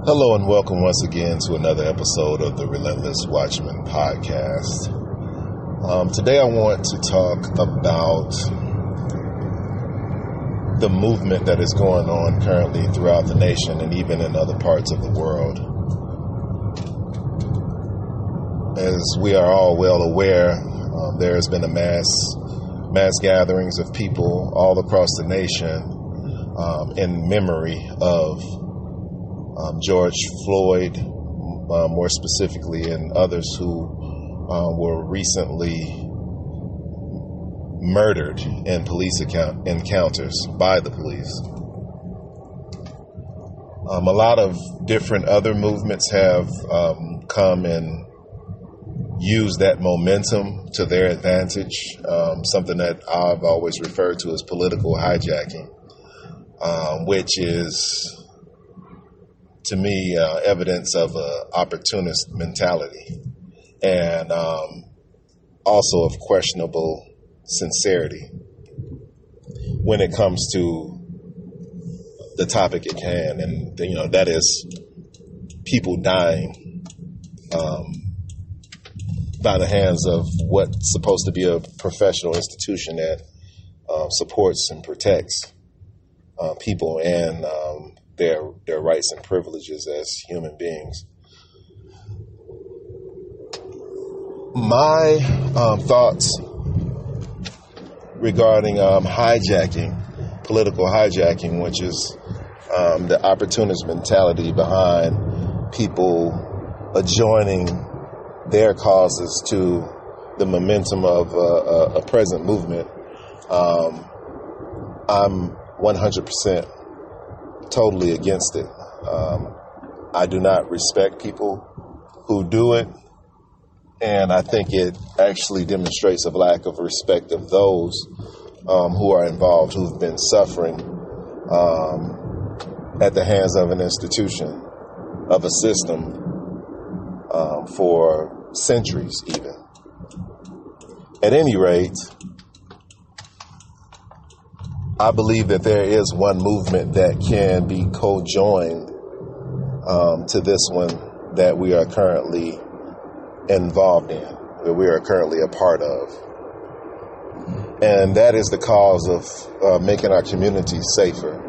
Hello and welcome once again to another episode of the Relentless Watchman podcast. Today I want to talk about the movement that is going on currently throughout the nation and even in other parts of the world. As we are all well aware, there has been a mass gatherings of people all across the nation in memory of George Floyd, more specifically, and others who were recently murdered in police encounters by the police. A lot of different other movements have come and used that momentum to their advantage, something that I've always referred to as political hijacking, which is, to me, evidence of an opportunist mentality and also of questionable sincerity when it comes to the topic at hand. And, that is people dying by the hands of what's supposed to be a professional institution that supports and protects people and their rights and privileges as human beings. My thoughts regarding political hijacking, which is the opportunist mentality behind people adjoining their causes to the momentum of a present movement. I'm 100% totally against it. I do not respect people who do it, and I think it actually demonstrates a lack of respect of those who are involved, who've been suffering at the hands of an institution, of a system, for centuries even. At any rate, I believe that there is one movement that can be co-joined to this one that we are currently involved in, that we are currently a part of. And that is the cause of making our community safer.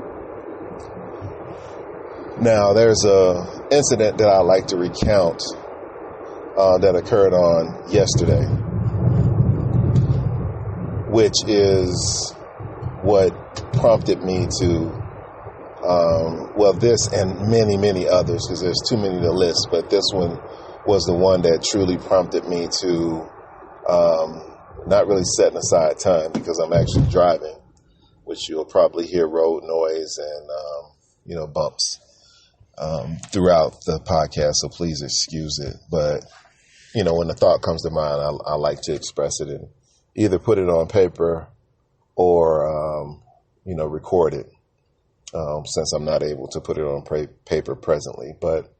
Now, there's an incident that I like to recount that occurred on yesterday, which is what prompted me to, this and many, many others, because there's too many to list, but this one was the one that truly prompted me to not really setting aside time, because I'm actually driving, which you'll probably hear road noise and, bumps throughout the podcast, so please excuse it. But, when the thought comes to mind, I like to express it and either put it on paper or, record it, since I'm not able to put it on paper presently. But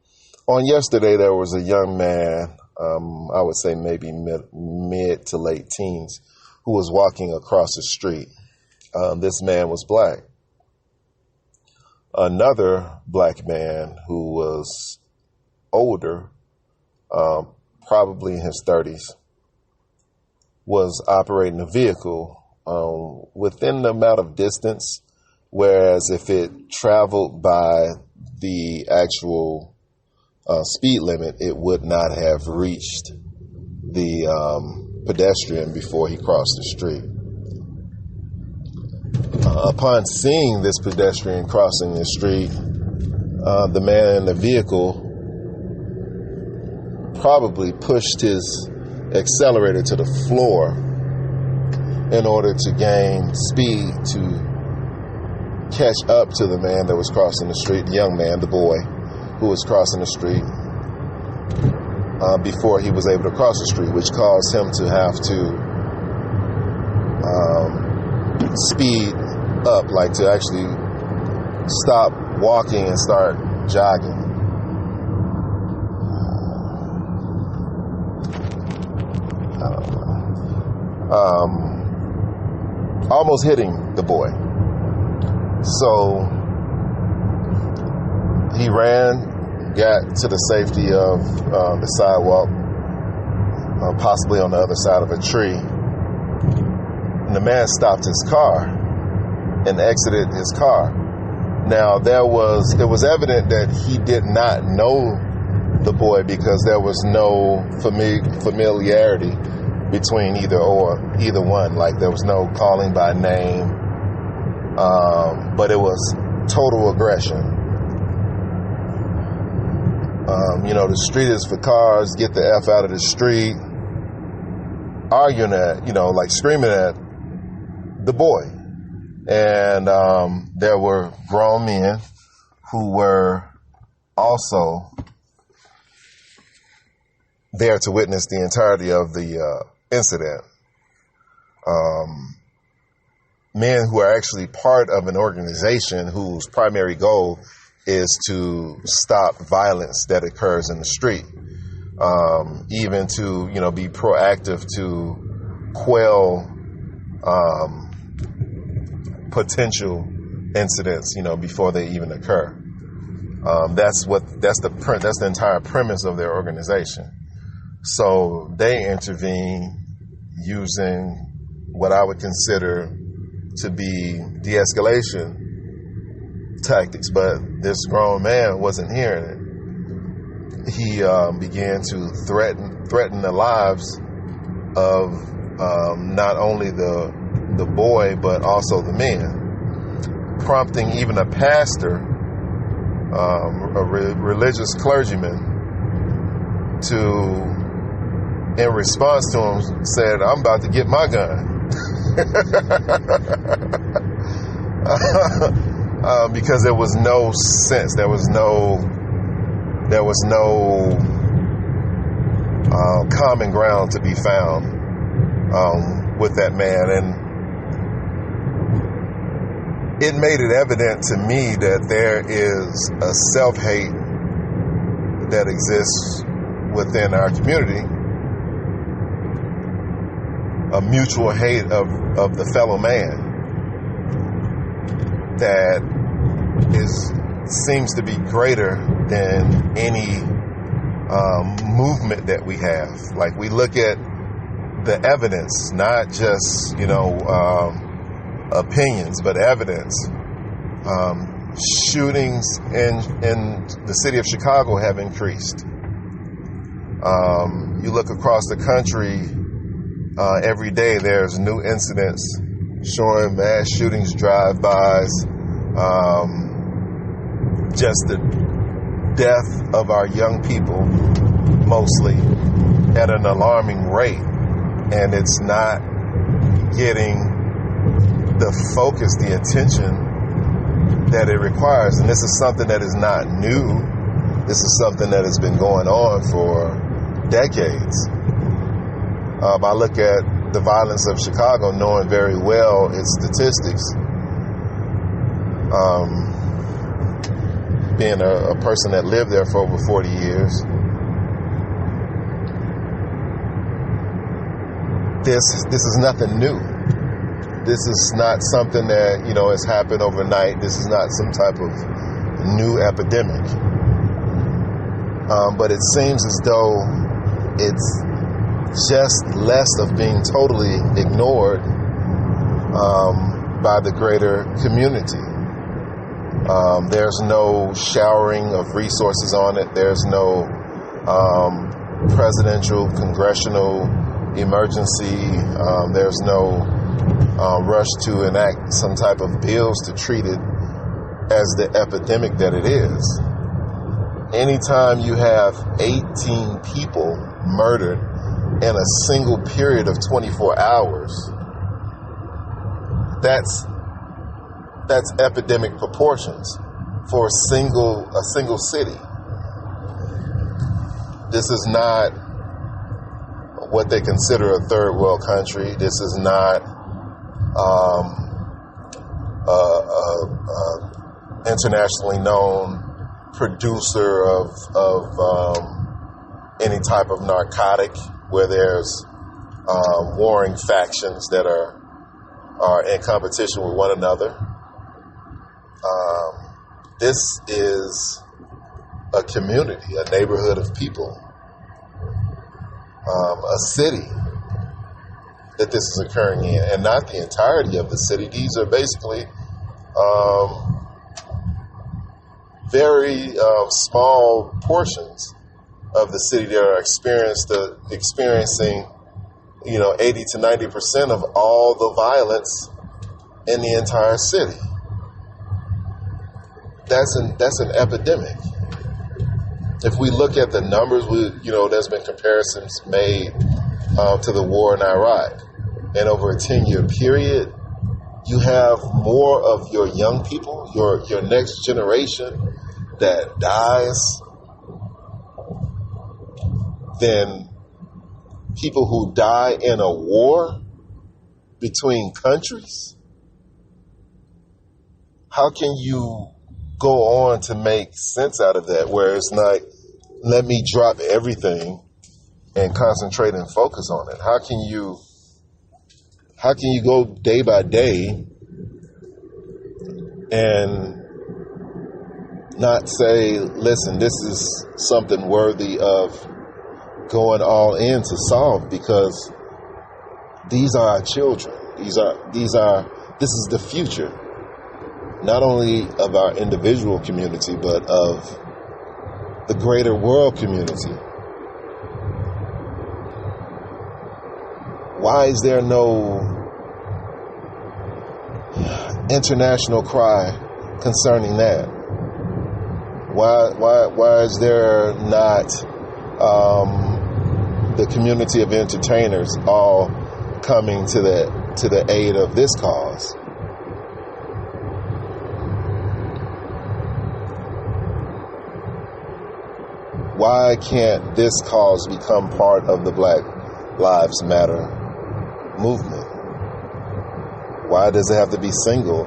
on yesterday, there was a young man, I would say maybe mid to late teens, who was walking across the street. This man was black. Another black man who was older, probably in his 30s, was operating a vehicle within the amount of distance, whereas if it traveled by the actual speed limit, it would not have reached the pedestrian before he crossed the street. Upon seeing this pedestrian crossing the street, the man in the vehicle probably pushed his accelerator to the floor in order to gain speed to catch up to the man that was crossing the street, the young man, the boy who was crossing the street, before he was able to cross the street, which caused him to have to speed up, like to actually stop walking and start jogging. Almost hitting the boy. So he ran got to the safety of the sidewalk, possibly on the other side of a tree. And the man stopped his car and exited his car. Now, it was evident that he did not know the boy because there was no familiarity between either one. Like, there was no calling by name, but it was total aggression. The street is for cars, get the F out of the street, arguing at, like screaming at the boy. And there were grown men who were also there to witness the entirety of the incident. Men who are actually part of an organization whose primary goal is to stop violence that occurs in the street, even to, be proactive to quell potential incidents, before they even occur. That's the entire premise of their organization. So they intervene using what I would consider to be de-escalation tactics, but this grown man wasn't hearing it. He began to threaten the lives of not only the boy but also the men, prompting even a pastor, a religious clergyman, to, in response to him, said, "I'm about to get my gun." Because there was no sense, there was no common ground to be found with that man. And it made it evident to me that there is a self-hate that exists within our community, a mutual hate of the fellow man that seems to be greater than any movement that we have. Like, we look at the evidence, not just, opinions, but evidence. Shootings in the city of Chicago have increased. You look across the country, every day there's new incidents showing mass shootings, drive-bys, just the death of our young people, mostly, at an alarming rate. And it's not getting the focus, the attention that it requires. And this is something that is not new. This is something that has been going on for decades. I look at the violence of Chicago, knowing very well its statistics. Being a person that lived there for over 40 years, this is nothing new. This is not something that, has happened overnight. This is not some type of new epidemic. But it seems as though it's just less of being totally ignored by the greater community. There's no showering of resources on it. There's no presidential, congressional emergency. There's no rush to enact some type of bills to treat it as the epidemic that it is. Anytime you have 18 people murdered in a single period of 24 hours, that's epidemic proportions for a single city. This is not what they consider a third world country. This is not internationally known producer of any type of narcotic where there's warring factions that are in competition with one another. This is a community, a neighborhood of people, a city that this is occurring in, and not the entirety of the city. These are basically very small portions of the city that are experiencing 80 to 90% of all the violence in the entire city. That's an epidemic. If we look at the numbers, there's been comparisons made to the war in Iraq, and over a 10-year period, you have more of your young people, your next generation that dies than people who die in a war between countries. How can you go on to make sense out of that, where it's not, let me drop everything and concentrate and focus on it? How can you go day by day and not say, listen, this is something worthy of going all in to solve, because these are our children. This is the future, not only of our individual community, but of the greater world community. Why is there no international cry concerning that? Why is there not the community of entertainers all coming to the aid of this cause? Why can't this cause become part of the Black Lives Matter movement? Why does it have to be singular?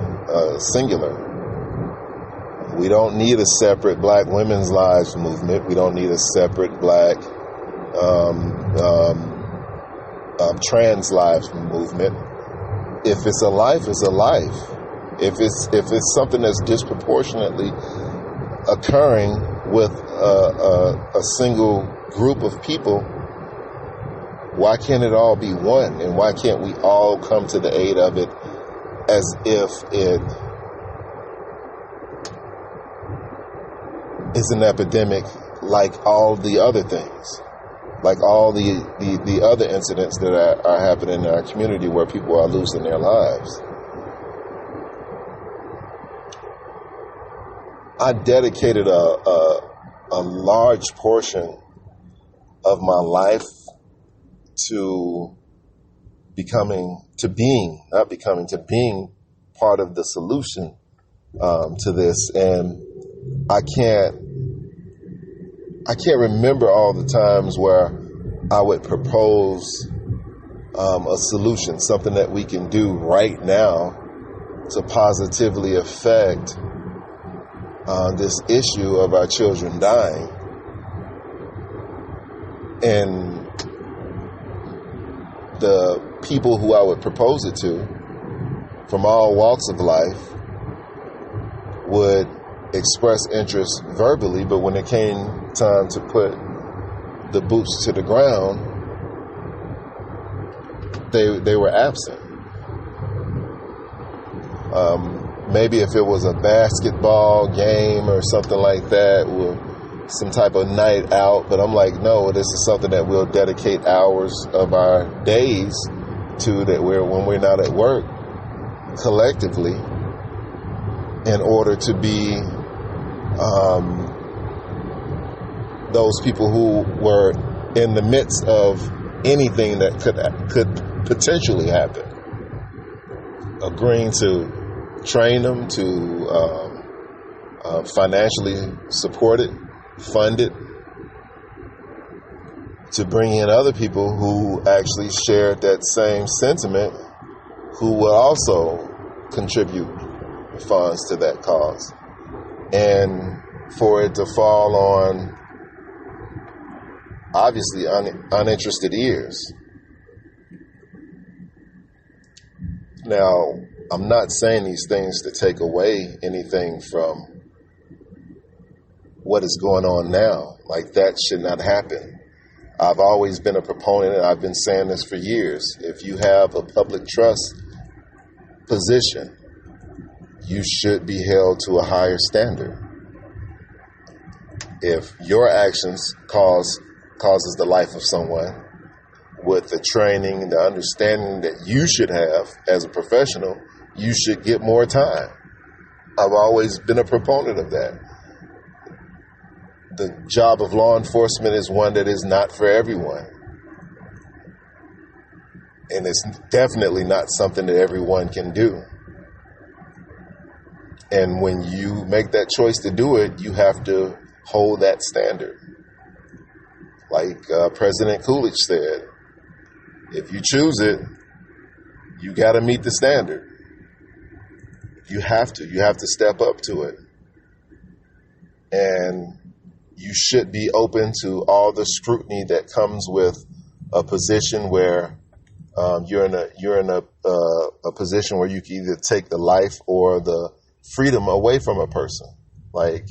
We don't need a separate Black women's lives movement. We don't need a separate Black trans lives movement. If it's a life, it's a life. If it's something that's disproportionately occurring with a single group of people, why can't it all be one? And why can't we all come to the aid of it as if it is an epidemic like all the other things, like all the other incidents that are happening in our community where people are losing their lives? I dedicated a large portion of my life to being part of the solution to this, and I can't remember all the times where I would propose a solution, something that we can do right now to positively affect this issue of our children dying. And the people who I would propose it to, from all walks of life, would express interest verbally, but when it came time to put the boots to the ground, they were absent. Maybe if it was a basketball game or something like that, or some type of night out, but I'm like, no, this is something that we'll dedicate hours of our days to, that when we're not at work, collectively, in order to be those people who were in the midst of anything that could potentially happen, agreeing to train them, to financially support it, fund it, to bring in other people who actually shared that same sentiment, who will also contribute funds to that cause, and for it to fall on obviously uninterested ears. Now, I'm not saying these things to take away anything from what is going on now. Like, that should not happen. I've always been a proponent, and I've been saying this for years. If you have a public trust position, you should be held to a higher standard. If your actions causes the life of someone, with the training and the understanding that you should have as a professional, you should get more time. I've always been a proponent of that. The job of law enforcement is one that is not for everyone. And it's definitely not something that everyone can do. And when you make that choice to do it, you have to hold that standard. Like President Coolidge said, if you choose it, you got to meet the standard. You have to step up to it. And you should be open to all the scrutiny that comes with a position where you're in a position where you can either take the life or the freedom away from a person. Like,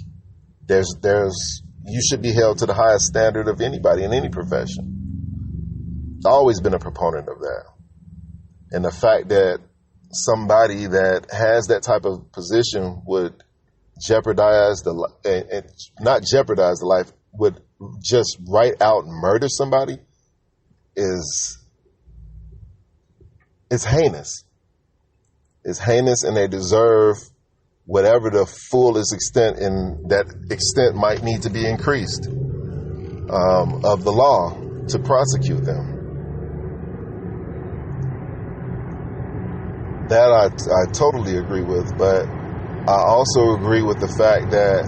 you should be held to the highest standard of anybody in any profession. I've always been a proponent of that. And the fact that somebody that has that type of position would jeopardize not jeopardize the life, would just right out murder somebody is heinous. It's heinous, and they deserve whatever the fullest extent, and that extent might need to be increased of the law to prosecute them. That I totally agree with, but I also agree with the fact that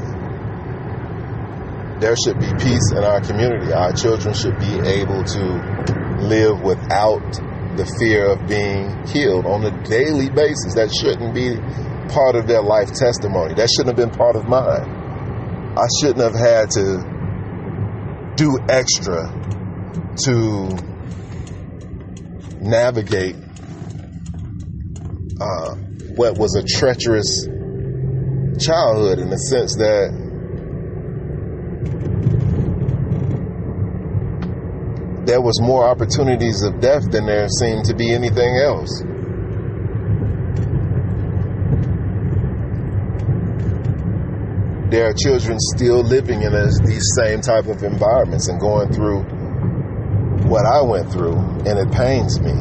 there should be peace in our community. Our children should be able to live without the fear of being killed on a daily basis. That shouldn't be part of their life testimony. That shouldn't have been part of mine. I shouldn't have had to do extra to navigate what was a treacherous childhood, in the sense that there was more opportunities of death than there seemed to be anything else. There are children still living in these same type of environments and going through what I went through, and it pains me.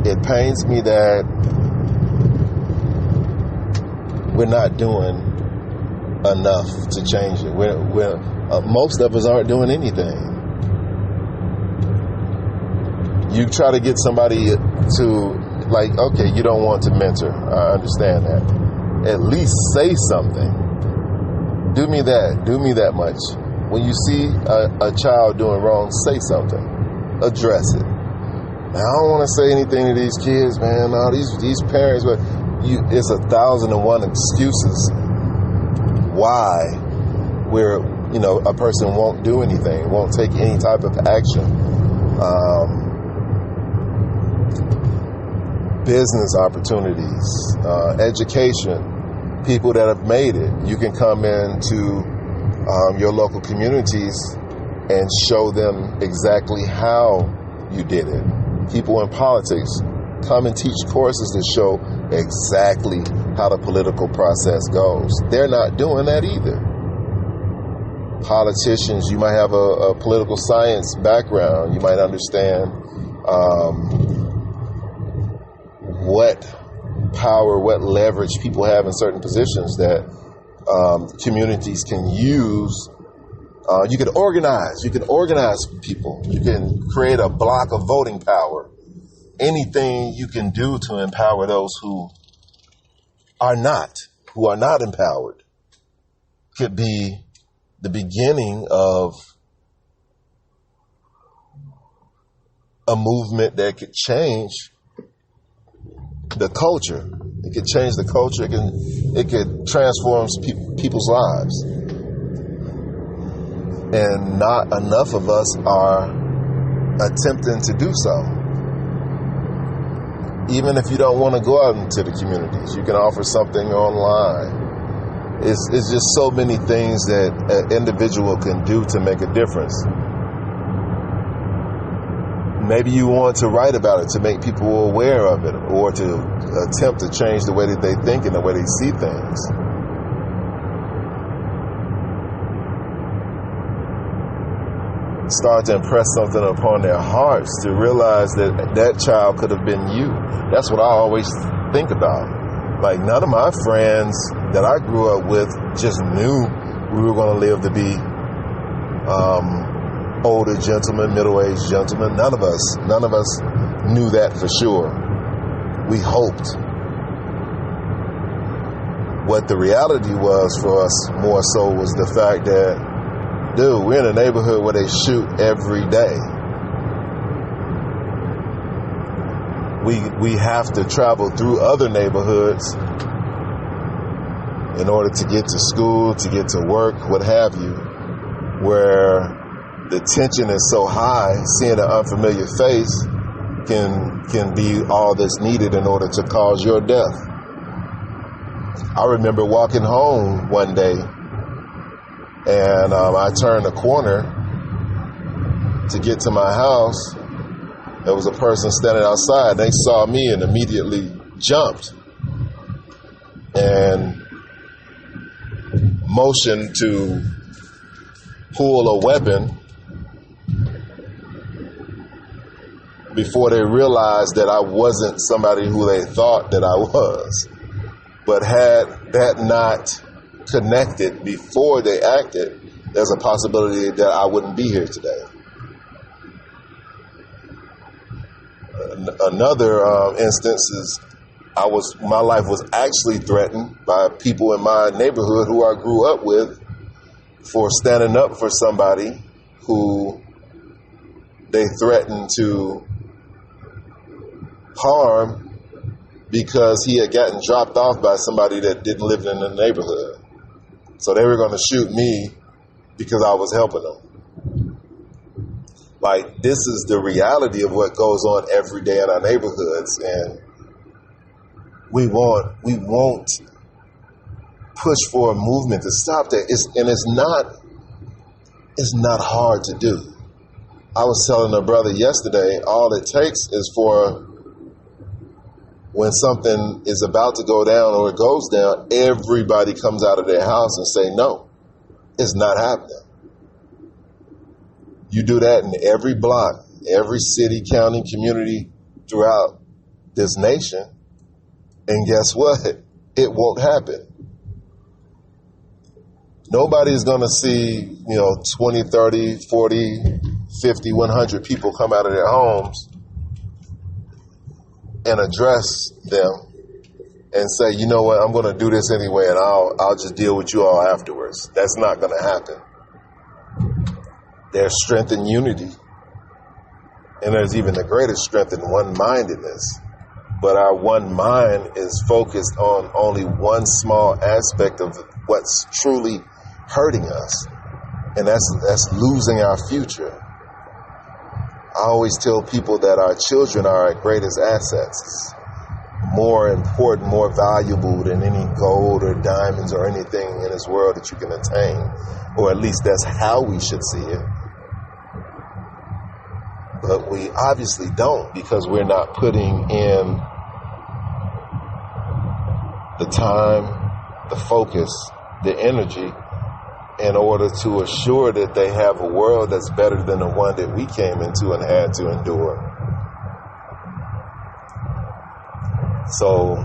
It pains me that we're not doing enough to change it. Most of us aren't doing anything. You try to get somebody to, like, okay, you don't want to mentor. I understand that. At least say something. Do me that much. When you see a child doing wrong, say something. Address it. Now, I don't want to say anything to these kids, man. No, these parents, but it's 1,001 excuses why a person won't do anything, won't take any type of action. Business opportunities, education, people that have made it. You can come into your local communities and show them exactly how you did it. People in politics, come and teach courses that show exactly how the political process goes. They're not doing that either. Politicians, you might have a political science background. You might understand what power, what leverage people have in certain positions that communities can use. You can organize people. You can create a block of voting power. Anything you can do to empower those who are not empowered could be the beginning of a movement that could change the culture. It could change the culture. It could transform people's lives. And not enough of us are attempting to do so. Even if you don't want to go out into the communities, you can offer something online. It's just so many things that an individual can do to make a difference. Maybe you want to write about it to make people aware of it, or to attempt to change the way that they think and the way they see things. Start to impress something upon their hearts to realize that that child could have been you. That's what I always think about. Like, none of my friends that I grew up with just knew we were going to live to be older gentlemen, middle-aged gentlemen. None of us knew that for sure. We hoped. What the reality was for us more so was the fact that, dude, we're in a neighborhood where they shoot every day. We have to travel through other neighborhoods in order to get to school, to get to work, what have you, where the tension is so high, seeing an unfamiliar face can be all that's needed in order to cause your death. I remember walking home one day, and I turned a corner to get to my house. There was a person standing outside. They saw me and immediately jumped and motioned to pull a weapon before they realized that I wasn't somebody who they thought that I was. But had that not connected before they acted, there's a possibility that I wouldn't be here today. Another instance is my life was actually threatened by people in my neighborhood who I grew up with for standing up for somebody who they threatened to harm because he had gotten dropped off by somebody that didn't live in the neighborhood. So they were going to shoot me because I was helping them. Like, this is the reality of what goes on every day in our neighborhoods, and we won't push for a movement to stop that. It's not hard to do. I was telling a brother yesterday, all it takes is for when something is about to go down or it goes down, everybody comes out of their house and say, no, it's not happening. You do that in every block, every city, county, community throughout this nation, and guess what? It won't happen. Nobody's going to see, 20, 30, 40, 50, 100 people come out of their homes and address them and say, you know what, I'm going to do this anyway, and I'll just deal with you all afterwards. That's not going to happen. There's strength in unity, and there's even a greater strength in one-mindedness. But our one mind is focused on only one small aspect of what's truly hurting us, and that's losing our future. I always tell people that our children are our greatest assets. More important, more valuable than any gold or diamonds or anything in this world that you can attain, or at least that's how we should see it. But we obviously don't, because we're not putting in the time, the focus, the energy in order to assure that they have a world that's better than the one that we came into and had to endure. So,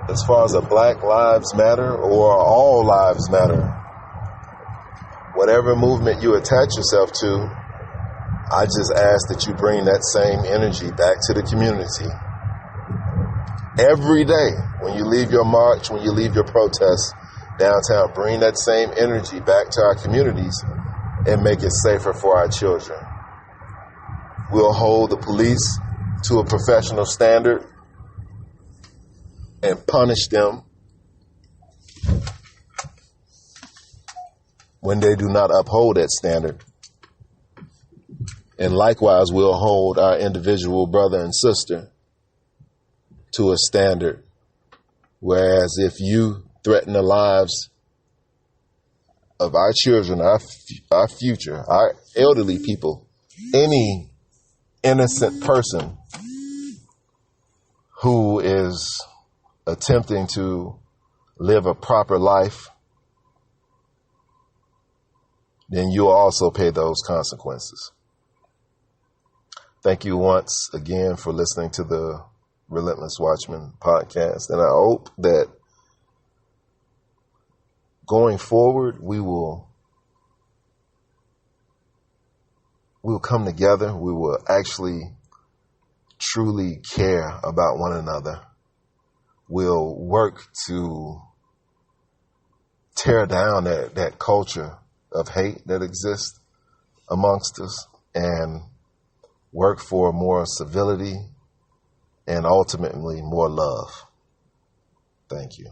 as far as a Black Lives Matter or All Lives Matter, whatever movement you attach yourself to, I just ask that you bring that same energy back to the community. Every day, when you leave your march, when you leave your protest downtown, bring that same energy back to our communities and make it safer for our children. We'll hold the police to a professional standard and punish them when they do not uphold that standard. And likewise, we'll hold our individual brother and sister to a standard Whereas if you threaten the lives of our children, our future, our elderly people, any innocent person who is attempting to live a proper life, then you'll also pay those consequences. Thank you once again for listening to the Relentless Watchman podcast. And I hope that going forward, we'll come together. We will actually truly care about one another. We'll work to tear down that culture of hate that exists amongst us and work for more civility and ultimately more love. Thank you.